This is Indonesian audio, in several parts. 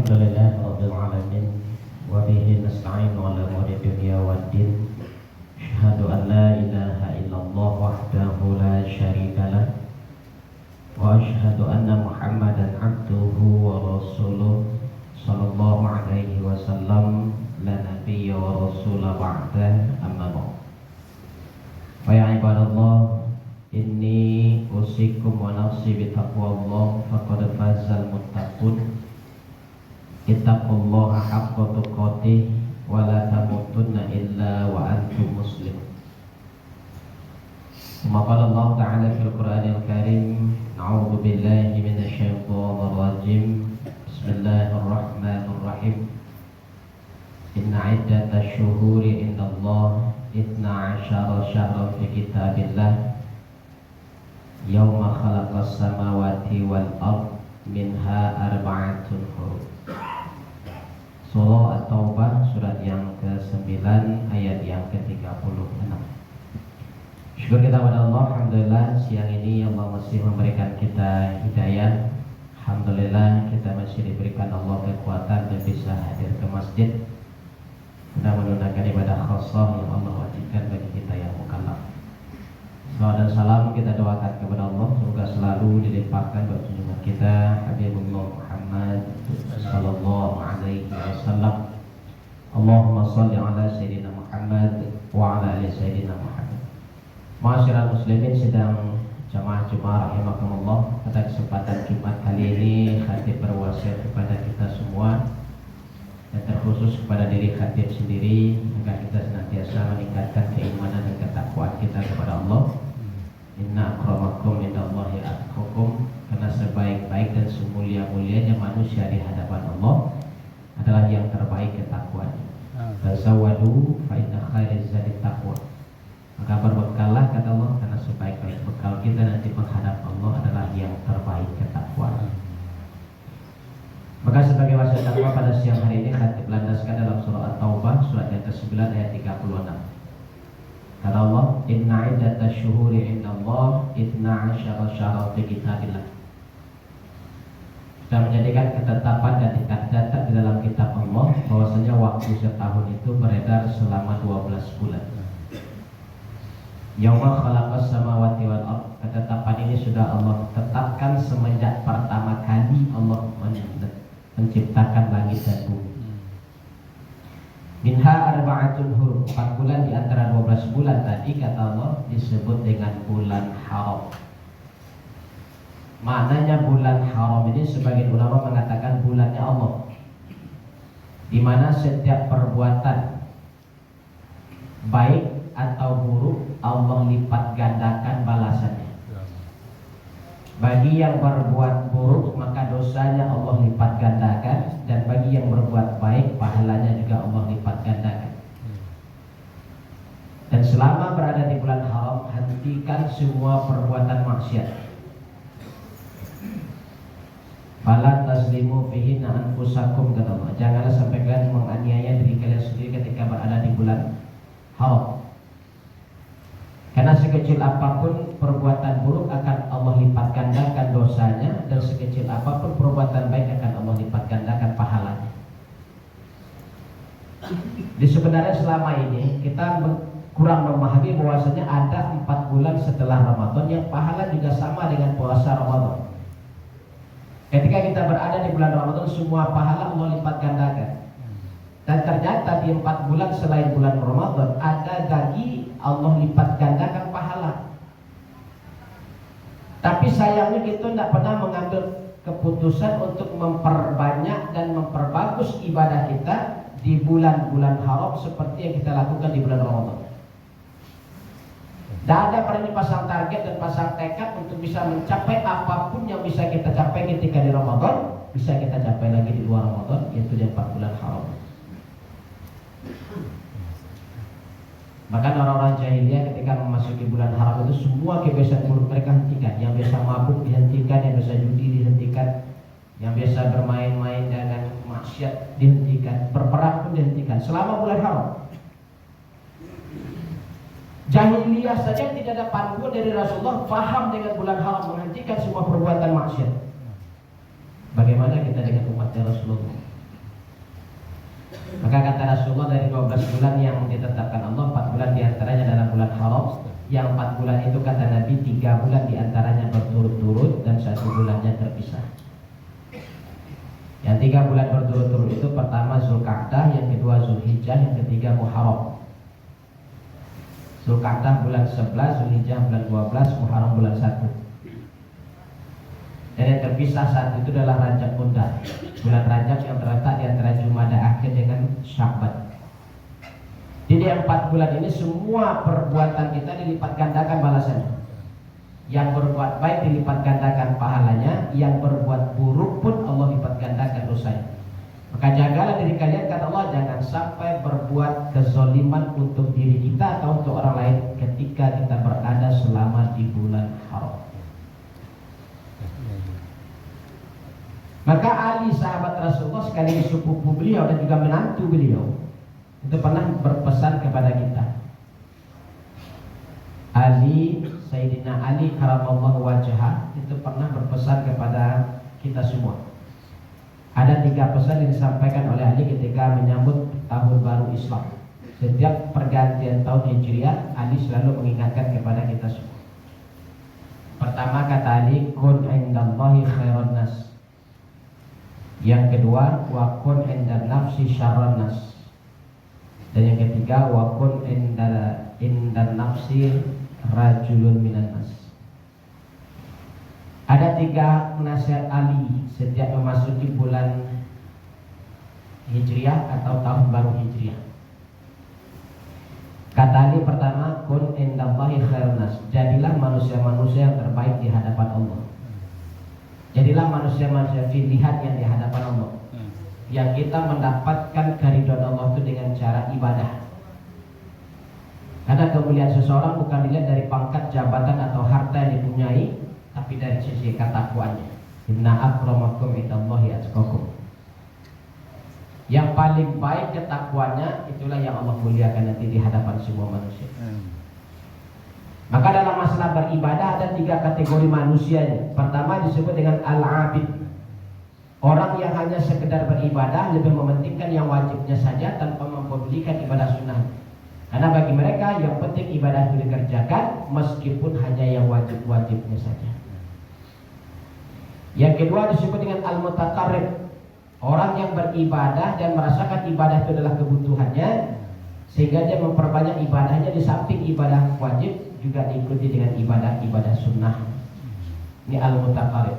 Alhamdulillah Rabbil Alamin wa bihi nasta'in ala umuri dunya waddin. Asyhadu an la ilaha illallah wahdahu la syarika lah wa asyhadu anna Muhammadan abduhu wa rasuluh sallallahu alaihi wasallam la nabiyya wa rasula ba'da amma ba'd. Fa ya ibadallah, inni usikum wa nafsi bi taqwallah faqad fazal muttaqun. Ittaqullaha haqqa tuqatih wa la tamutunna illa wa antum muslimun. Kama qala Allah Ta'ala fil Qur'anil Karim, a'udzu billahi minasy syaithanir rajim. Bismillahirrahmanirrahim. Inna iddatash syuhuri indallah 12 syahran fi kitabillah yauma khalaqas samawati wal ard minha arba'atun hurum. Surah At-Taubah surat yang ke-9 ayat yang ke-36. Syukur kita kepada Allah, alhamdulillah siang ini Allah masih memberikan kita hidayah. Alhamdulillah kita masih diberikan Allah kekuatan dan bisa hadir ke masjid dan menunaikan ibadah khusus yang Allah wajibkan bagi kita yang mukallaf. Salawat dan salam kita doakan kepada Allah semoga selalu dilimpahkan buat junjungan kita Habibullah Muhammad sallallahu alaihi wasallam. Allahumma shalli ala sayyidina Muhammad wa ala ali sayyidina Muhammad. Ma'asyiral muslimin sidang jamaah Jumat rahimakumullah, pada kesempatan Jumat kali ini khatib berwasiat kepada kita semua dan terkhusus kepada diri khatib sendiri agar kita senantiasa meningkatkan keimanan dan ketakwaan kita kepada Allah. Inna akramakum indallahi atqakum, karena sebaik-baik dan semulia-mulianya manusia di hadapan Allah adalah yang terbaik ketakwaan. Tazawwadu fa inna khairaz zadi taqwa. Maka berbekallah kata Allah, karena sebaik-baik bekal kita nanti menghadap Allah adalah yang terbaik ketakwaan. Maka sebagai wasiat takwa pada siang hari ini khatib landaskan dalam surah At-Taubah surat yang ke-9 ayat 36. Kata Allah, inna iddatash syuhuri indallah 12 syahran fi kitabillah. Kita menjadikan ketetapan dan data di dalam kitab Allah bahwasanya waktu setahun itu beredar selama 12 bulan. Yauma khalaqas samawati wal ard. Ketetapan ini sudah Allah tetapkan semenjak pertama kali Allah menciptakan langit dan bumi. Minha arba'atun hurum, 4 bulan di antara 12 bulan tadi kata Allah disebut dengan bulan haram. Maknanya bulan haram ini sebagian ulama mengatakan bulannya Allah, di mana setiap perbuatan baik atau buruk Allah lipat gandakan balasannya. Bagi yang berbuat buruk maka dosanya Allah lipat gandakan, dan bagi yang berbuat baik pahalanya juga Allah lipat gandakan. Dan selama berada di bulan haram, hentikan semua perbuatan maksiat. Fala tazlimu fihinna anfusakum kata Allah. Janganlah sampai kalian menganiaya diri kalian sendiri ketika berada di bulan haram. Karena sekecil apapun perbuatan buruk akan Allah lipat gandakan dosanya, dan sekecil apapun perbuatan baik akan Allah lipat gandakan pahalanya. Di sebenarnya selama ini kita kurang memahami bahwasanya ada 4 bulan setelah Ramadan yang pahala juga sama dengan puasa Ramadan. Ketika kita berada di bulan Ramadan, semua pahala Allah lipat gandakan. Dan ternyata di 4 bulan selain bulan Ramadan ada lagi Allah lipat gandakan pahala. Tapi sayangnya kita tidak pernah mengambil keputusan untuk memperbanyak dan memperbagus ibadah kita di bulan-bulan haram seperti yang kita lakukan di bulan Ramadan. Tidak ada pernah pasang target dan pasang tekad untuk bisa mencapai apapun yang bisa kita capai ketika di Ramadan, bisa kita capai lagi di luar Ramadan, yaitu di 4 bulan haram. Maka orang-orang jahiliyah ketika memasuki bulan haram itu semua kebiasaan buruk mereka hentikan. Yang biasa mabuk dihentikan, yang biasa judi dihentikan, yang biasa bermain-main dengan maksiat dihentikan, berperang pun dihentikan selama bulan haram. Jahiliyah saja tidak ada panduan dari Rasulullah paham dengan bulan haram menghentikan semua perbuatan maksiat. Bagaimana kita dengan umatnya Rasulullah? Maka kata Rasulullah, dari 12 bulan yang ditetapkan Allah, 4 bulan diantaranya adalah bulan haram. Yang 4 bulan itu kata Nabi, 3 bulan diantaranya berturut-turut dan 1 bulannya terpisah. Yang 3 bulan berturut-turut itu pertama Zulqa'dah, yang kedua Zulhijjah, yang ketiga Muharram. Zulqa'dah bulan 11, Zulhijjah bulan 12, Muharram bulan 1. Dan yang terpisah saat itu adalah Rajab Mudar, bulan Rajab yang terletak di antara Jumada akhir dengan Sya'ban. Jadi 4 bulan ini semua perbuatan kita dilipat gandakan balasannya. Yang berbuat baik dilipat gandakan pahalanya, yang berbuat buruk pun Allah lipat gandakan dosanya. Maka jagalah diri kalian, kata Allah, jangan sampai berbuat kezaliman untuk diri kita atau untuk orang lain ketika kita berada selama di bulan haram. Maka Ali, sahabat Rasulullah sekaligus sepupu beliau dan juga menantu beliau, itu pernah berpesan kepada kita. Ali, Sayyidina Ali karamallahu wajhah, itu pernah berpesan kepada kita semua. Ada 3 pesan yang disampaikan oleh Ali ketika menyambut tahun baru Islam. Setiap pergantian tahun Hijriah, Ali selalu mengingatkan kepada kita semua. Pertama kata Ali, kun indallahi khairan nas. Yang kedua, wa kun indan nafsi syarran nas. Dan yang ketiga, wa kun indan nafsi rajulun minan nas. Ada 3 nasihat Ali setiap memasuki bulan Hijriah atau tahun baru Hijriah. Kata Ali pertama, kun indallahi khairan nas. Jadilah manusia-manusia yang terbaik di hadapan Allah. Jadilah manusia-manusia pilihan yang di hadapan Allah, yang kita mendapatkan keridhaan Allah itu dengan cara ibadah. Karena kemuliaan seseorang bukan dilihat dari pangkat, jabatan atau harta yang dipunyai, tapi dari sisi ketakwaannya. Inna akramakum indallahi atqakum. Yang paling baik ketakwaannya, itulah yang Allah muliakan nanti di hadapan semua manusia. Maka dalam masalah beribadah ada 3 kategori manusianya. Pertama disebut dengan al-abid, orang yang hanya sekedar beribadah, lebih mementingkan yang wajibnya saja tanpa mempedulikan ibadah sunnah. Karena bagi mereka yang penting ibadah itu dikerjakan meskipun hanya yang wajib-wajibnya saja. Yang kedua disebut dengan al-mutaqarrib, orang yang beribadah dan merasakan ibadah itu adalah kebutuhannya, sehingga dia memperbanyak ibadahnya di samping ibadah wajib juga diikuti dengan ibadah-ibadah sunnah. Ini al-mutaqarrib.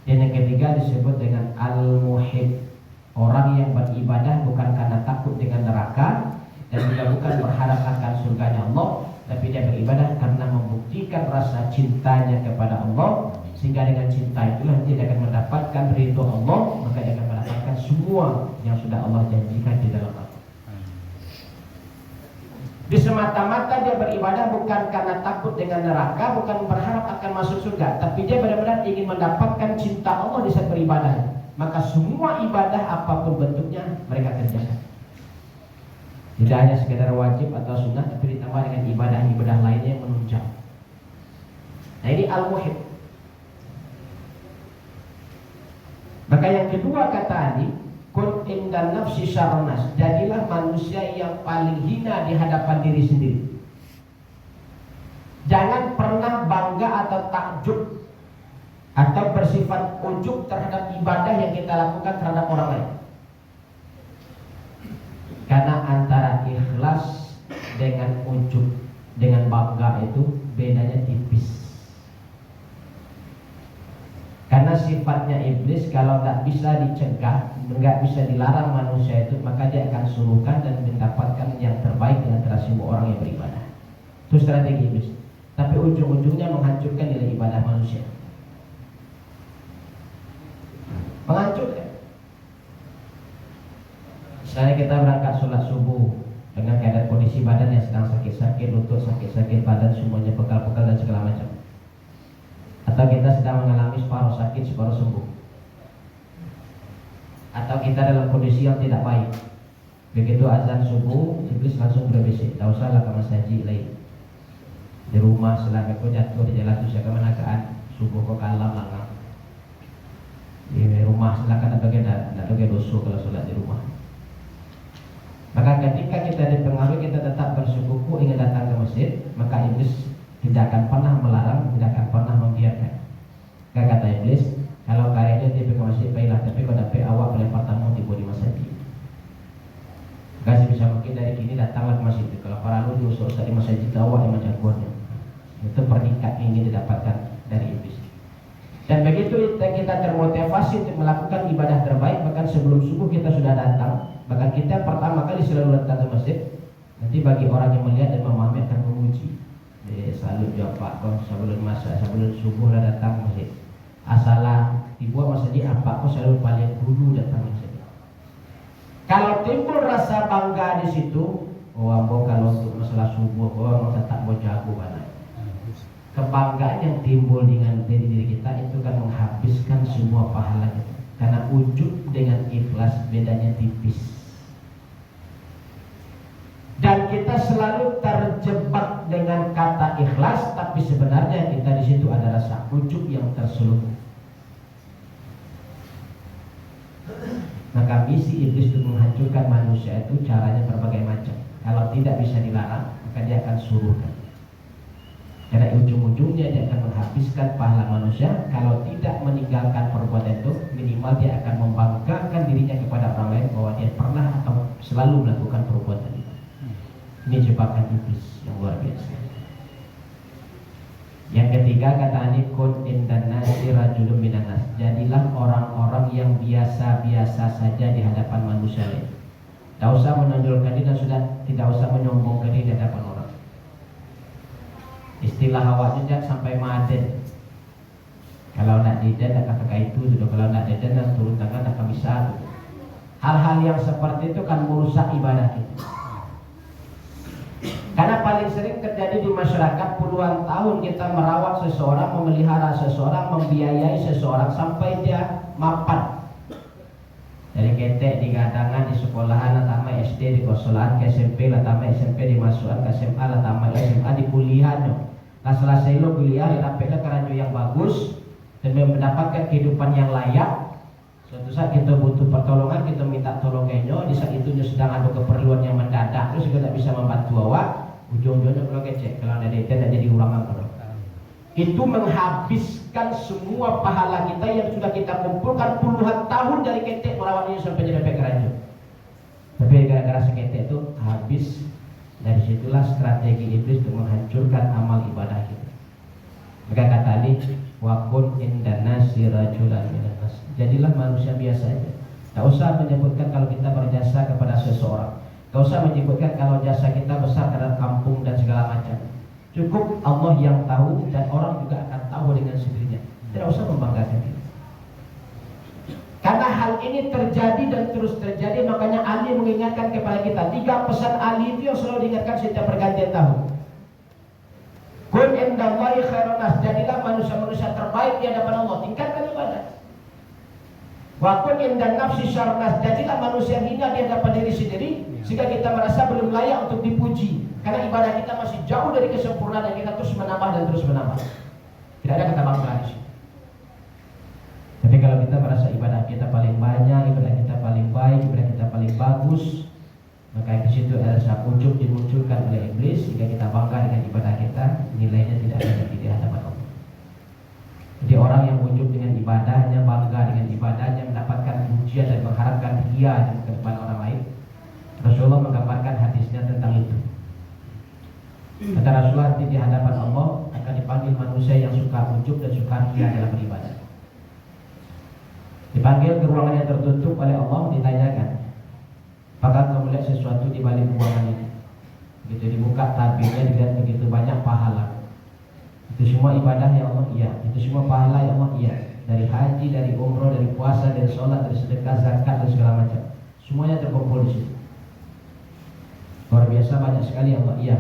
Dan yang ketiga disebut dengan al-muhib, orang yang beribadah bukan karena takut dengan neraka dan juga bukan berharap akan surganya Allah, tapi dia beribadah karena membuktikan rasa cintanya kepada Allah, sehingga dengan cinta itulah dia akan mendapatkan ridho Allah, maka dia akan mendapatkan semua yang sudah Allah janjikan di dalam Al-Quran. Di semata-mata dia beribadah bukan karena takut dengan neraka, bukan berharap akan masuk surga, tapi dia benar-benar ingin mendapatkan cinta Allah di saat beribadah. Maka semua ibadah apapun bentuknya mereka kerjakan. Tidak hanya sekedar wajib atau sunnah, tapi ditambah dengan ibadah-ibadah lainnya yang menunjang. Nah ini al-muhib. Maka yang kedua kata Ali, kun indan nafsi syarran nas. Jadilah manusia yang paling hina di hadapan diri sendiri. Jangan pernah bangga atau takjub atau bersifat ujub terhadap ibadah yang kita lakukan terhadap orang lain. Karena antara ikhlas dengan ujub, dengan bangga itu bedanya tipis. Karena sifatnya iblis kalau tidak bisa dicegah, nggak bisa dilarang manusia itu, maka dia akan suruhkan dan mendapatkan yang terbaik di antara semua orang yang beribadah. Itu strategi iblis. Tapi ujung-ujungnya menghancurkan nilai ibadah manusia. Menghancurkan. Misalnya kita berangkat sholat subuh dengan keadaan kondisi badan yang sedang sakit-sakit, lutut sakit-sakit, badan semuanya pegal-pegal dan segala macam. Atau kita sedang mengalami separuh sakit, separuh sembuh. Atau kita dalam kondisi yang tidak baik. Begitu azan subuh, iblis langsung berbisik, tak usahlah ke masjid lain. Di rumah selama kau jatuh di jalan tu siapa manakaan subuh kau kalam langang. Di rumah silakan nak bagi dosa kalau solat di rumah. Maka ketika kita dipengaruhi, kita tetap bersikukuh ingin datang ke masjid, maka iblis tidak akan pernah melarang, tidak akan pernah membiarkan. Kata iblis, kalau kayaknya dia ke masjid baiklah, tapi kalau dapat awak boleh pertama tiba di masjid. Kasih bisa mungkin dari sini datanglah ke masjid. Kalau para lu diusah-usah di masjid, awak yang menjagoannya. Itu pernikat yang ingin didapatkan dari iblis. Dan begitu kita termotivasi untuk melakukan ibadah terbaik, bahkan sebelum subuh kita sudah datang, bahkan kita pertama kali selalu datang ke masjid. Nanti bagi orang yang melihat dan memahami akan memuji. Selalu jawab Pak, kau sebelum masa sebelum subuh lah datang ke masjid. Asalah dibuat masjid apa? Kau selalu paling dulu datang ke masjid. Kalau timbul rasa bangga di situ, oh ambo kalau untuk masalah subuh, oh tetap mau jago banget. Kebanggaan yang timbul dengan diri kita itu kan menghabiskan semua pahala kita. Karena ujub dengan ikhlas bedanya tipis. Dan kita selalu terjebak dengan kata ikhlas, tapi sebenarnya kita di situ ada rasa ujub yang terselubung. Maka misi iblis untuk menghancurkan manusia itu caranya berbagai macam. Kalau tidak bisa dilarang, maka dia akan suruhkan. Karena ujung-ujungnya dia akan menghabiskan pahala manusia. Kalau tidak meninggalkan perbuatan itu, minimal dia akan membanggakan dirinya kepada orang lain bahwa dia pernah atau selalu melakukan perbuatan itu. Ini jebakan iblis yang luar biasa. Yang ketiga kata Ani, kun indan nasi rajulun minan nas. Jadilah orang-orang yang biasa-biasa saja di hadapan manusia lain. Tidak usah menonjolkan diri dan sudah tidak usah menyombongkan diri di hadapan orang. Istilah awaknya jangan sampai maden. Kalau nak diden nak kata itu sudah, kalau nak diden nak turun tangan nak bisa. Hal-hal yang seperti itu kan merusak ibadah kita. Karena paling sering terjadi di masyarakat, puluhan tahun kita merawat seseorang, memelihara seseorang, membiayai seseorang sampai dia mapan. Dari ketek di gadangan, di sekolahan, tamat SD, di kosolahan, ke SMP, tamat SMP, di masukan ke SMA, tamat SMA, di kuliahnya. Nah selesai lo kuliah, dapatlah keranju yang bagus dan mendapatkan kehidupan yang layak. Suatu saat kita butuh pertolongan, kita minta tolongnya. Di saat itu sedang ada keperluan yang mendadak, terus kita tak bisa membantu awak. Ujung-ujungnya kalau kecek, kalau ada data dan jadi ulangan kalau itu menghabiskan semua pahala kita yang sudah kita kumpulkan puluhan tahun dari ketek merawatnya sampai jadi keranjang. Tapi gara-gara seketek itu habis. Dari situlah strategi iblis untuk menghancurkan amal ibadah kita. Maka kata Ali, wa kun indana sirajulan minan nas. Jadilah manusia biasa aja. Tak usah menyebutkan kalau kita berjasa kepada seseorang. Tak usah menyebutkan kalau jasa kita besar terhadap kampung dan segala macam. Cukup Allah yang tahu dan orang juga akan tahu dengan sendirinya. Tidak usah membanggakan diri. Karena hal ini terjadi dan terus terjadi, makanya Ali mengingatkan kepada kita. 3 pesan Ali itu yang selalu diingatkan setiap pergantian tahun. Kun indallahi khairun nas. Jadilah manusia-manusia terbaik di hadapan Allah. Tingkatkan ibadah. Wa kun indan nafsi syarrun nas. Jadilah manusia hina di hadapan diri sendiri, sehingga kita merasa belum layak untuk dipuji. Karena ibadah kita masih jauh dari kesempurnaan dan kita terus menambah dan terus menambah. Tidak ada kata bangga di sini. Tapi kalau kita merasa ibadah kita paling banyak, ibadah kita paling baik, ibadah kita paling bagus, maka di situ ada rasa ujub dimunculkan oleh iblis sehingga kita bangga dengan ibadah kita, nilainya tidak ada di hadapan Allah. Jadi orang yang ujub dengan ibadahnya, bangga dengan ibadahnya, mendapatkan pujian dan mengharapkan dia di depan orang lain. Rasulullah menggambarkan hadisnya tentang itu. Kata Rasulullah, di hadapan Allah akan dipanggil manusia yang suka ujub dan suka ria dalam beribadah. Dipanggil ke ruangan yang tertutup oleh Allah, ditanyakan, apakah kamu melihat sesuatu di balik ruangan ini? Begitu dibuka tabirnya, dilihat begitu banyak pahala. Itu semua ibadah ya Allah, iya. Itu semua pahala ya Allah, iya. Dari haji, dari umroh, dari puasa, dari sholat, dari sedekah, zakat dan segala macam. Semuanya terkumpul di situ. Luar biasa banyak sekali ya Allah, iya.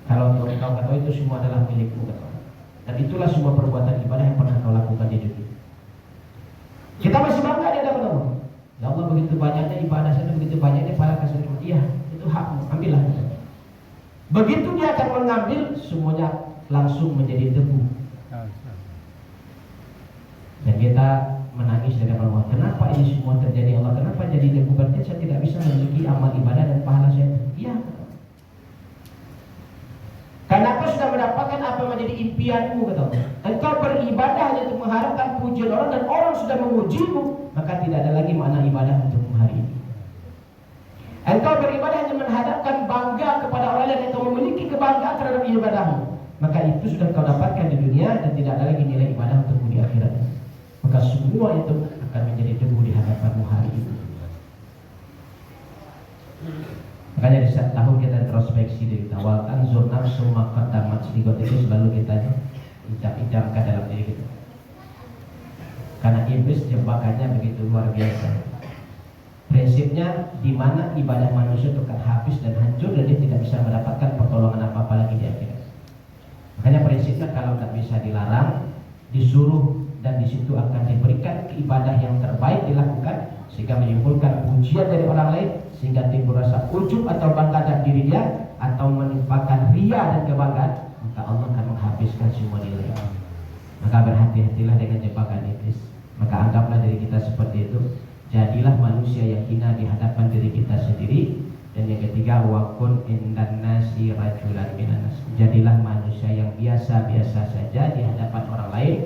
Kalau untuk kau ketahui itu semua adalah milikmu kata Allah. Dan itulah semua perbuatan ibadah yang pernah kau lakukan di dunia. Kita masih bangga di hadapan Allah. Ya Allah, begitu banyaknya ibadah saya, begitu banyaknya pahala kasih. Iya, itu hakmu, ambillah. Begitu dia akan mengambil, semuanya langsung menjadi debu. Dan kita menangis menangis di hadapan Allah. Kenapa ini semua terjadi Allah? Kenapa jadi debu? Berarti saya tidak bisa memiliki amal ibadah dan pahala saya. Iya. Karena kau sudah mendapatkan apa yang menjadi impianmu, kata Allah. Engkau beribadah hanya untuk mengharapkan pujian orang dan orang sudah memujimu, maka tidak ada lagi makna ibadah untukmu hari ini. Engkau beribadah hanya menghadapkan bangga kepada orang lain, engkau memiliki kebanggaan terhadap ibadahmu, maka itu sudah kau dapatkan di dunia dan tidak ada lagi nilai ibadah untukmu di akhirat. Maka semua itu akan menjadi debu di hadapanmu hari ini. Makanya di setiap tahun kita introspeksi diri kita. Wal anzur nafsu ma qaddamat, seligot itu selalu kita ijam-ijamkan dalam diri kita. Karena iblis jebakannya begitu luar biasa. Prinsipnya di mana ibadah manusia itu akan habis dan hancur dan dia tidak bisa mendapatkan pertolongan apa-apa lagi di akhirat. Makanya prinsipnya kalau tidak bisa dilarang, disuruh, dan di situ akan diberikan ibadah yang terbaik dilakukan sehingga menimbulkan pujian dari orang lain, sehingga timbul rasa ujub atau bangga dalam diri dia, atau menimpakan ria dan kebanggaan, maka Allah akan menghabiskan semua nilai. Maka berhati-hatilah dengan jebakan iblis. Maka anggaplah diri kita seperti itu. Jadilah manusia yang hina di hadapan diri kita sendiri. Dan yang ketiga, wakun indan nasi rajulan minan nas. Jadilah manusia yang biasa-biasa saja di hadapan orang lain.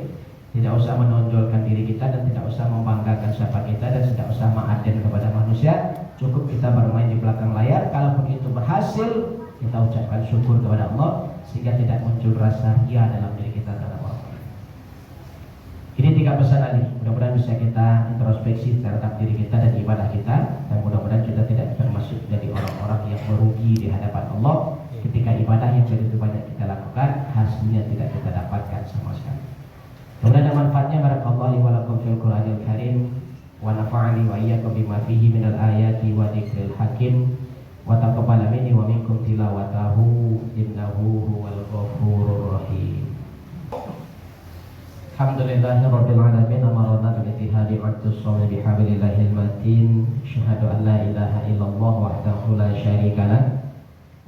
Tidak usah menonjolkan diri kita dan tidak usah membanggakan siapa kita dan tidak usah ma'aden kepada manusia. Cukup kita bermain di belakang layar. Kalaupun itu berhasil, kita ucapkan syukur kepada Allah sehingga tidak muncul rasa ria dalam diri kita terhadap Allah. Ini 3 pesan tadi. Mudah-mudahan bisa kita introspeksi terhadap diri kita dan ibadah kita, dan mudah-mudahan kita tidak termasuk dari orang-orang yang merugi di hadapan Allah ketika ibadah yang begitu banyak kita lakukan hasilnya tidak kita dapatkan sama sekali. Kemudian ada manfaatnya. Barakallahu wa lakum fil Qur'anil Karim wa nafa'ani wa iyyakum bima fihi minal ayati wa dzikril hakim wa taqabbal minni wa minkum tilawatahu innahu huwal ghafurur rahim. Alhamdulillahirabbil alamin, amarna bil ittihadi wa tasawwur bihablillahil matin. Syahadu an la ilaha illallah wahdahu la syarika lah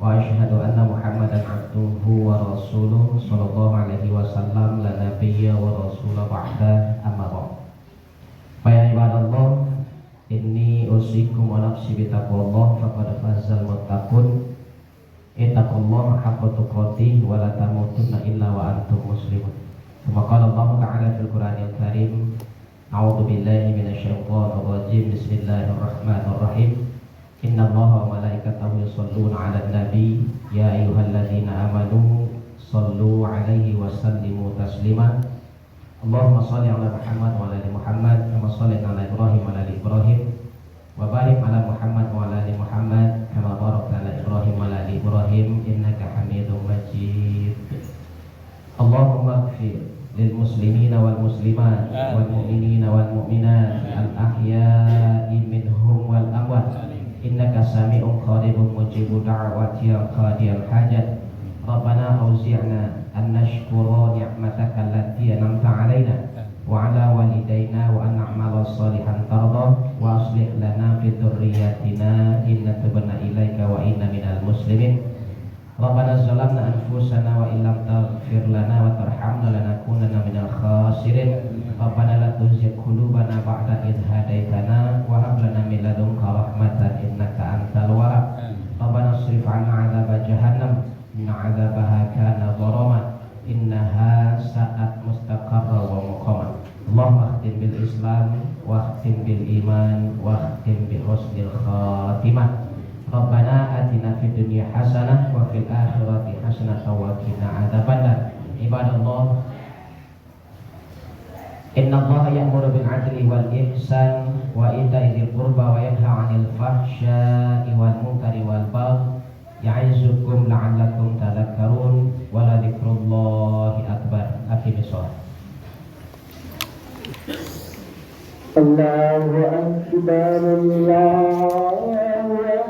wa asyhadu anna Muhammadan abduhu wa rasuluh sallallahu alaihi wasallam la nabiyya wa rasulah ba'da, amma ba'd. Fa ya ibadallah, inni usikum wa nafsi bi taqwallah faqad fazal muttaqun. Ittaqullaha haqqa tuqatih wa la tamutunna illa wa antum muslimun. Kama qala Allah ta'ala fil Qur'anil Karim, a'udzu billahi minasyaitonir rajim. Bismillahirrahmanirrahim. Inna Allaha wa malaikatahu yusholluna 'alan nabi ya ayyuhalladzina amanu shallu 'alaihi wa sallimu taslima. Allahumma shalli 'ala Muhammad wa 'ala ali Muhammad kama shallaita 'ala Ibrahim wa 'ala ali Ibrahim wa barik 'ala Muhammad wa 'ala ali Muhammad kama barakta 'ala Ibrahim wa 'ala ali Ibrahim innaka Hamidum Majid. Allahumma ighfir lil muslimina wal muslimat wal mu'minina wal mu'minat al ahya'i minhum wal amwat. Innaka sami'un qaribun mujibud da'wati ya qadiyal hajat. Rabbana auzi'na an nashkura ni'mataka allati an'amta 'alaina wa 'ala walidayna wa an na'mala shalihan tardah wa aslih lana fi dhurriyyatina inna tubna ilaika wa inna minal muslimin. Rabbana zalamna anfusana wa illam taghfir lana wa tarhamna lanakunanna minal khasirin. Rabbana la tuzigh qulubana ba'da idh hadaitana wa hab lana min ladunka rahmatan innaka antal wahhab. Rabbana shrif 'anna 'adzaba jahannam inna 'adzabaha kana gharama innaha sa'at mustaqarra wa muqama. Allahumma khtim bil Islam wa khtim bil iman wa khtim bi husnil khatimah. Rabbana atina fid dunya hasanah wa fil akhirati hasanah wa qina adzabannar. Ibadallah, inna Allaha ya'muru bil 'adli wal ihsan wa ita'i dzil qurba wa yanha 'anil fahsya'i wal munkari wal baghi ya'izukum la'allakum tadhakkarun wa la dzikrullahi akbar. Aqimis shalah. Allahu akbar, Allahu akbar.